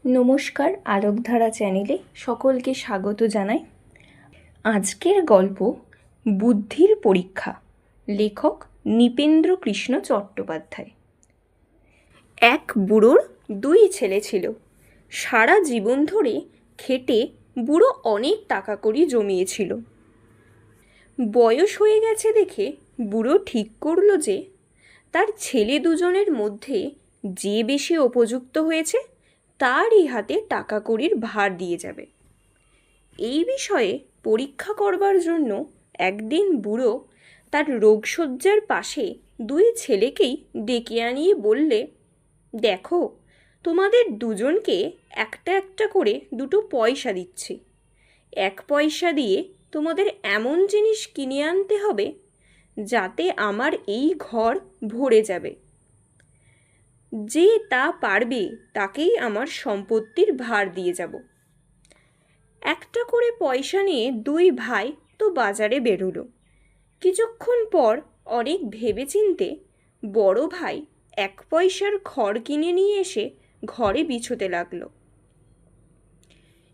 নমস্কার, আলোকধারা চ্যানেলে সকলকে স্বাগত জানাই। আজকের গল্প বুদ্ধির পরীক্ষা, লেখক নৃপেন্দ্র কৃষ্ণ চট্টোপাধ্যায়। এক বুড়োর দুই ছেলে ছিল। সারা জীবন ধরে খেটে বুড়ো অনেক টাকা কড়ি জমিয়েছিল। বয়স হয়ে গেছে দেখে বুড়ো ঠিক করলো যে তার ছেলে দুজনের মধ্যে যে বেশি উপযুক্ত হয়েছে তারই হাতে টাকা কড়ির ভার দিয়ে যাবে। এই বিষয়ে পরীক্ষা করবার জন্য একদিন বুড়ো তার রোগশয্যার পাশে দুই ছেলেকেই ডেকে আনিয়ে বললে, দেখো, তোমাদের দুজনকে একটা একটা করে 2 পয়সা দিচ্ছি। 1 পয়সা দিয়ে তোমাদের এমন জিনিস কিনে আনতে হবে যাতে আমার এই ঘর ভরে যাবে। যে তা পারবে তাকেই আমার সম্পত্তির ভার দিয়ে যাব। একটা করে পয়সা নিয়ে দুই ভাই তো বাজারে বেরোলো। কিছুক্ষণ পর অনেক ভেবেচিন্তে বড় ভাই 1 পয়সার খড় কিনে নিয়ে এসে ঘরে বিছোতে লাগলো।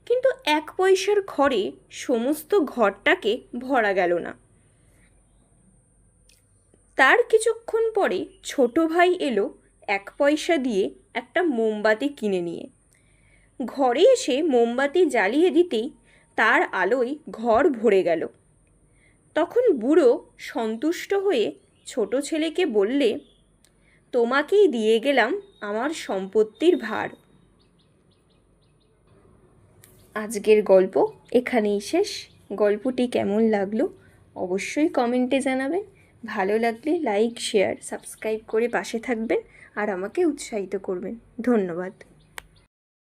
কিন্তু 1 পয়সার খড়ে সমস্ত ঘরটাকে ভরা গেল না। তার কিছুক্ষণ পরে ছোট ভাই এলো 1 পয়সা দিয়ে একটা মোমবাতি কিনে নিয়ে। ঘরে এসে মোমবাতি জ্বালিয়ে দিতেই তার আলোয় ঘর ভরে গেল। তখন বুড়ো সন্তুষ্ট হয়ে ছোট ছেলেকে বললে, তোমাকেই দিয়ে গেলাম আমার সম্পত্তির ভার। আজকের গল্প এখানেই শেষ। গল্পটি কেমন লাগলো অবশ্যই কমেন্টে জানাবেন। ভালো লাগলে লাইক, শেয়ার, সাবস্ক্রাইব করে পাশে থাকবেন আর আমাকে উৎসাহিত করবেন। ধন্যবাদ।